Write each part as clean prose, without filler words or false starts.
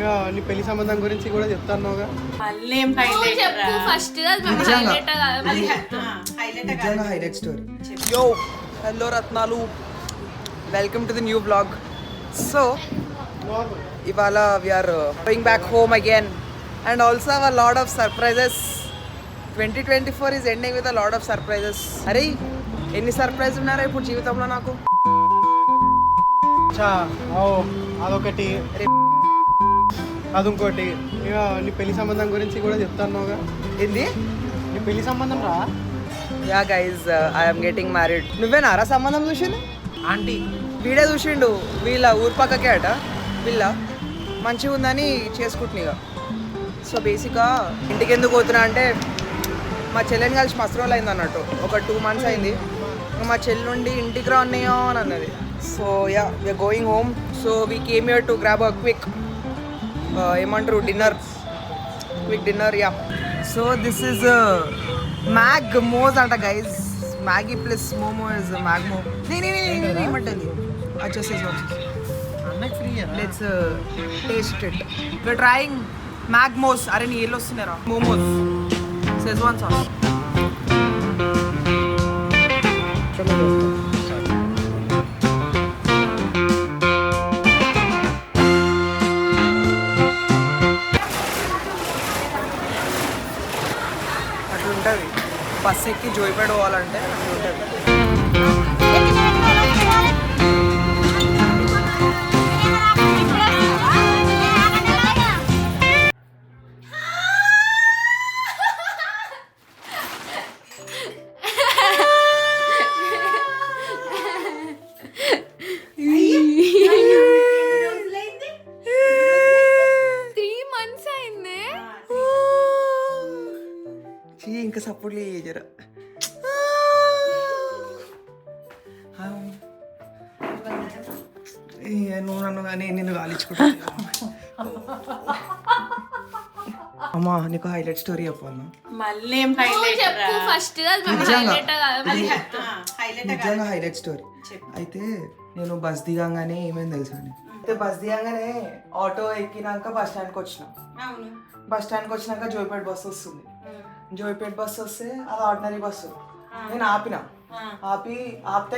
ఇక నీ పెళ్లి సంబంధం గురించి కూడా చెప్తానుగా. మళ్ళీ ఏం చెప్పు first. Highlight story. Yo hello రత్నాలు, welcome to the new blog. So ఇవాళ we're going back home again and also our lot of surprises. 2024 is ending with a lot of surprises. అరే ఎన్ని సర్ప్రైజ్ ఉన్నారా ఇప్పుడు జీవితంలో నాకు. అదొకటి, అదొకటి. ఇక నీ పెళ్లి సంబంధం గురించి కూడా చెప్తానుగా. ఏంది నీ పెళ్లి సంబంధం రా? Yeah guys, I'm getting married. నువ్వేనారా సంబంధం చూసింది? ఆంటీ వీడే చూసిండు. వీళ్ళ ఊరు పక్కకే అట. వీళ్ళ మంచిగా ఉందని చేసుకుంటున్నా. సో బేసిక్గా ఇంటికి ఎందుకు పోతున్నా అంటే మా చెల్లెని కలిసి మస్తు రోజులు అయింది అన్నట్టు. ఒక 2 months అయింది. మా చెల్లి నుండి ఇంటికి రా అన్నయ్యో అని అన్నది. So yeah we're going home. So we came here to grab a quick ఏమంటారు quick dinner. Yeah so this is Mag Mo's అంట guys. Maggi plus momo is Mag Mo. ఏమంటుంది వచ్చేసి let's taste it. We're trying Mag Mos. అరే నీ ఏళ్ళు వస్తున్నారా? Momos Szechuan sauce. అట్లుంటుంది bus ఎక్కి జోయిపేట పోవాలంటే అట్లుంటుంది. ఇంకా సపోర్ట్ జర నువ్వు నన్ను కానీ నిన్ను కాలించుకుంటా. అమ్మా నీకు హైలైట్ స్టోరీ చెప్పాను. మళ్ళీ ఏం చెప్పు ఫస్ట్. నిజంగా హైలైట్ స్టోరీ. అయితే నేను బస్ దిగంగానే ఏమైంది తెలుసా అని. అయితే బస్ దిగంగానే ఆటో ఎక్కినాక బస్ స్టాండ్కి వచ్చిన. బస్ స్టాండ్కి వచ్చినాక జోయిపేట బస్సు వస్తుంది. జోయిపేట బస్సు వస్తే అది ఆర్డినరీ బస్సు. నేను ఆపితే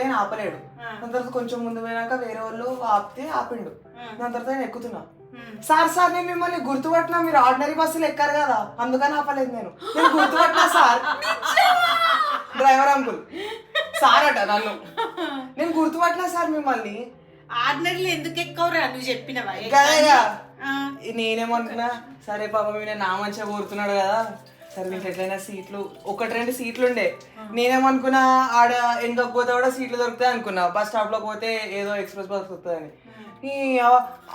ఆయన ఆపలేడు. దాని తర్వాత కొంచెం ముందు పోయినాక వేరే వాళ్ళు ఆపిండు. దాని తర్వాత నేను ఎక్కుతున్నా. సార్ నేను మిమ్మల్ని గుర్తుపట్టినా, మీరు ఆర్డినరీ బస్సులు ఎక్కారు కదా అందుకని ఆపలేదు. నేను గుర్తుపట్టినా సార్. డ్రైవర్ అంకుల్ సార్ అట నన్ను. నేను గుర్తుపట్టినా సార్ మిమ్మల్ని. ఆర్డినరీలో ఎందుకు ఎక్కువరా నువ్వు చెప్పినవా? నేనేమనుకున్నా సరే పాప నేను నా మంచిగా కోరుతున్నాడు కదా సరే నీకు ఎట్లయినా సీట్లు 1-2 సీట్లు ఉండే. నేనేమనుకున్నా ఆడ ఎందుకు పోతే కూడా సీట్లు దొరుకుతాయి అనుకున్నా. బస్ స్టాప్ లో పోతే ఏదో ఎక్స్ప్రెస్ బస్ వస్తుందని.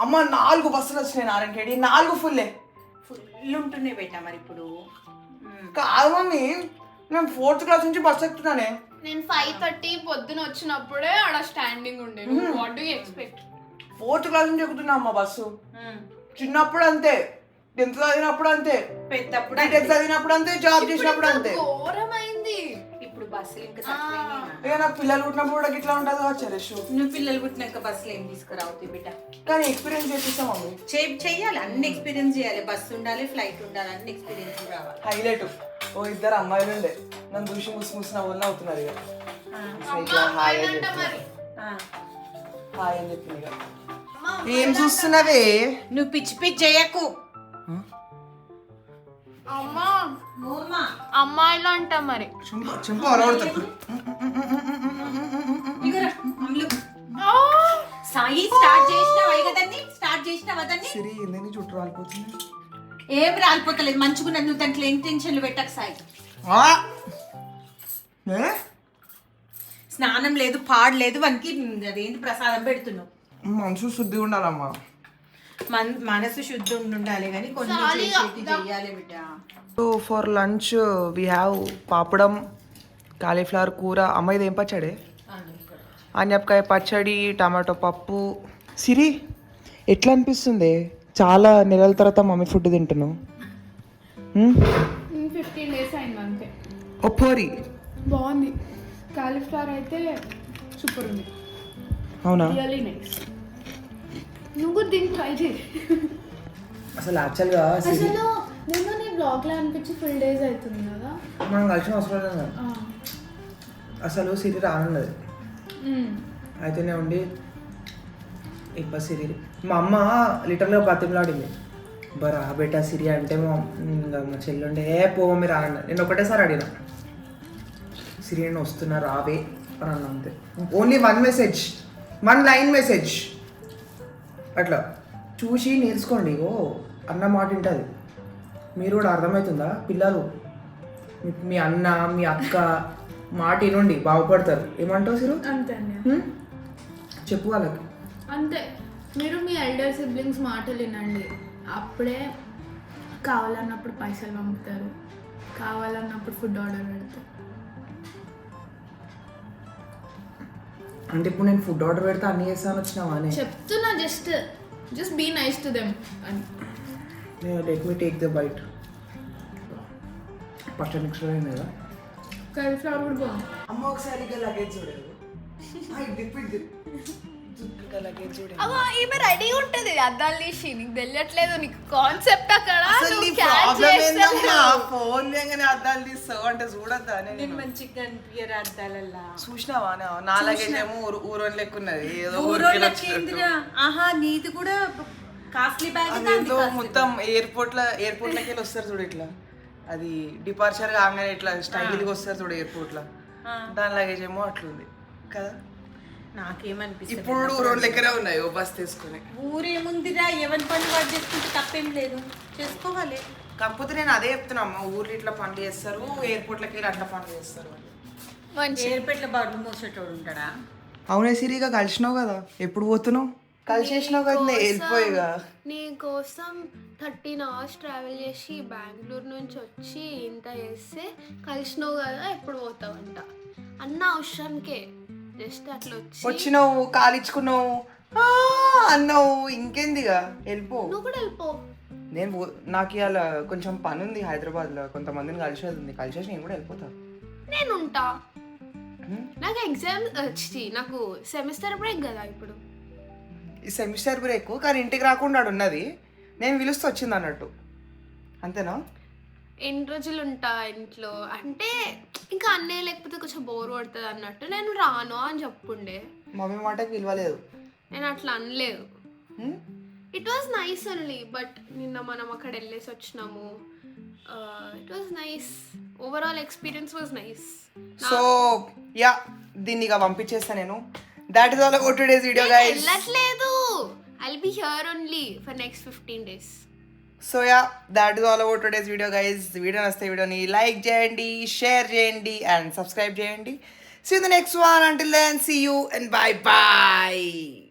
అమ్మ 4 బస్సులు వచ్చినాయి నారాయణఖేడి. 4 ఫుల్ ఉంటున్నాయి బేట. మరి ఇప్పుడు కాదు మమ్మీ, నేను 4th క్లాస్ నుంచి బస్ ఎక్కుతున్నానే. నేను 5:30 పొద్దున వచ్చినప్పుడే ఆడ స్టాండింగ్ ఉండే. What do you expect? 4th class నుంచి ఎక్కుతున్నా అమ్మ బస్సు. చిన్నప్పుడు అంతే, 10th చదివినప్పుడు అంతే, పెద్దప్పుడు 10th చదివినప్పుడు అంతే, జాబ్ చేసినప్పుడు అంతే. ఘోరమైంది ఇప్పుడు బస్సులు ఇంకా ఇక నాకు పిల్లలు పుట్టినప్పుడు కూడా ఇట్లా ఉంటుంది వచ్చే రష్. నువ్వు పిల్లలు పుట్టినాక బస్సులు ఏం తీసుకురావుతాయి బిడ్డ? కానీ ఎక్స్పీరియన్స్ చేపిస్తాం మమ్మీ. చెయ్యాలి, అన్ని ఎక్స్పీరియన్స్ చేయాలి. బస్సు ఉండాలి, ఫ్లైట్ ఉండాలి, అన్ని ఎక్స్పీరియన్స్ రావాలి. హైలైట్ 2 అమ్మాయిలు ఉండే నన్ను చూసి ముసి నవ్వులు అవుతున్నారు. ఇక హాయ్ అని చెప్పింది. ఇక ఏం చూస్తున్నావే నువ్వు పిచ్చి పిచ్చి చేయకు. అమ్మాయిలు అంట మరి. చెంప అలవాడుతుంది. సాయి స్టార్ట్ చేసినావా దాన్ని? సిరి ఏందని చుట్టూ రాలిపోతుంది. ఏం రాలిపోతలేదు, మంచిగా నువ్వు దాంట్లో ఏం టెన్షన్లు పెట్టకు సాయి. స్నానం లేదు, పాడలేదు, వానికి అదేంటి ప్రసాదం పెడుతున్నావు. మనసు శుద్ధిగా ఉండాలమ్మా. మనసు శుద్ధి ఉండాలి కానీ కొన్ని చెయ్యాలి బిడ్డ. So for lunch we have papadam, cauliflower కూర. అమ్మాయిది ఏం పచ్చడి? ఆనపకాయ పచ్చడి, టమాటో పప్పు. సిరి ఎట్లా అనిపిస్తుంది? చాలా నెలల తర్వాత మమ్మీ ఫుడ్ తింటున్నావు. 15 days అయింది అంతే. ఒప్పోరి బాగుంది. కాలీఫ్లవర్ అయితే సూపర్ ఉంది. అవునా? Really nice. నువ్వు దీన్ని ట్రై చేయి. అసలు యాక్చువల్గా అసలు నేను నీ బ్లాగ్ లో అనిపించి ఫుల్ డేస్ అవుతుంది కదా. మనం కలిసిన అవసరం లేదు కదా. అసలు సిరి రానున్నది అయితేనే ఉండి ఇప్పుడు సిరి మా అమ్మ లిటర్గా బతిమలాడింది బరా బేటా సిరి అంటే ఇంకా మా చెల్లి ఉండే పోవ మీరు రానండి. నేను ఒకటేసారి అడిగిన సిరి నేను వస్తున్నా రావే అని అన్న అంతే. ఓన్లీ 1 మెసేజ్ 1 లైన్ మెసేజ్ అట్లా చూసి నేర్చుకోండి. ఓ అన్న మాట వింటుంది. మీరు కూడా అర్థమవుతుందా పిల్లలు? మీ అన్న మీ అక్క మాట వినండి బాగుపడతారు. ఏమంటావు సిరు? అంతే అండి, చెప్పు వాళ్ళకి. అంతే. మీరు మీ ఎల్డర్ సిబ్లింగ్స్ మాటలు వినండి. అప్పుడే కావాలన్నప్పుడు పైసలు పంపుతారు, కావాలన్నప్పుడు ఫుడ్ ఆర్డర్ పెడతారు. అంటే ఇప్పుడు నేను ఫుడ్ ఆర్డర్ పెడితే అన్ని చేస్తాను వచ్చినావా అని చెప్తున్నా. Just be nice to them అని. Let me take the bite. First next అయింది కదా. కాలీఫ్లవర్ కూడా బాగుంది. అమ్మ ఒకసారి ఇక లగేజ్ చూడదు. లగేజ్ చూడదు. అవ్వ ఈమె రెడీ ఉంటది అద్దాలు తీసి. నీకు తెలియట్లేదు, నీకు కాన్సెప్ట్ అక్కడ ఫోన్ లేగానే అద్దాలు తీస్తావు అంటే చూడద్దా? నేను మంచిగా కనిపించారు అద్దాలల్లా. చూసినావా? నా లగేజ్ ఏమో ఊరోని లెక్కున్నది. ఏదో ఆహా నీది కూడా కాస్ట్లీ బ్యాగ్. అదేందో మొత్తం ఎయిర్పోర్ట్లకి వెళ్ళి వస్తారు చూడు ఇట్లా. అది డిపార్చర్ కాగానే ఇట్లా స్టైల్గా వస్తారు చూడు ఎయిర్పోర్ట్లో. దాని లగేజ్ ఏమో అట్లుంది కదా. నాకేమనిపిస్తుంది ఇప్పుడు ఊరోని లెక్కనే ఉన్నాయి ఓ బస్ తీసుకుని. ఊరేముందిరా, ఎవరి పని వాడు చేసుకుంటే తప్పేం లేదు, చేసుకోవాలి. కాకపోతే నేను అదే చెప్తున్నా అమ్మ, ఊర్లో ఇట్లా పనులు చేస్తారు, ఎయిర్పోర్ట్లకి వెళ్ళి అట్లా పనులు చేస్తారు. ఎయిర్పోర్ట్లో బరువు మోసేటోడు ఉంటాడా? అవునే సిరిగా కలిసినావు కదా, ఎప్పుడు పోతున్నావు? కలిసేసినావు కదా వెళ్ళిపోయిగా. నీ కోసం 13 hours ట్రావెల్ చేసి బెంగళూరు నుంచి వచ్చి ఇంత చేస్తే కలిసినావు కదా, ఎప్పుడు పోతావంట అన్న అవసరానికే జస్ట్ అట్లా వచ్చినావు కాలిచ్చుకున్నావు అన్నావు, ఇంకేందిగా వెళ్ళిపో. నువ్వు కూడా వెళ్ళిపో. నేను నాకు ఇవాళ కొంచెం పని ఉంది హైదరాబాద్లో, కొంతమందిని కలిసేది ఉంది, కలిసేసి నేను కూడా వెళ్ళిపోతా. నేను ఉంటా. నాకు ఎగ్జామ్ వచ్చి నాకు సెమిస్టర్ బ్రేక్ కదా ఇప్పుడు. ఈ సెమిస్టర్ బ్రేక్ కానీ ఇంటికి రాకుండా ఉన్నది, నేను పిలుస్తూ వచ్చింది అన్నట్టు, అంతేనా? ఎన్ని రోజులు ఉంటా ఇంట్లో అంటే ఇంకా అన్నయ్య లేకపోతే కొంచెం బోర్ పడుతుంది అన్నట్టు నేను రాను అని చెప్పుండే. మమ్మీ మాటకి విలువలేదు. నేను అట్లా అనలేదు. It was nice only, but నిన్న మనం అక్కడ వెళ్ళేసి వచ్చినాము. It was nice, overall experience was nice. So yeah, దీన్ని ఇక పంపించేస్తా నేను. That is all about today's video, guys. వెళ్ళట్లేదు, I'll be here only for next 15 days. So yeah, that is all about today's video, guys. Video నచ్చితే వీడియోని like చేయండి, share చేయండి and subscribe చేయండి. See you in the next one. Until then, see you and bye bye.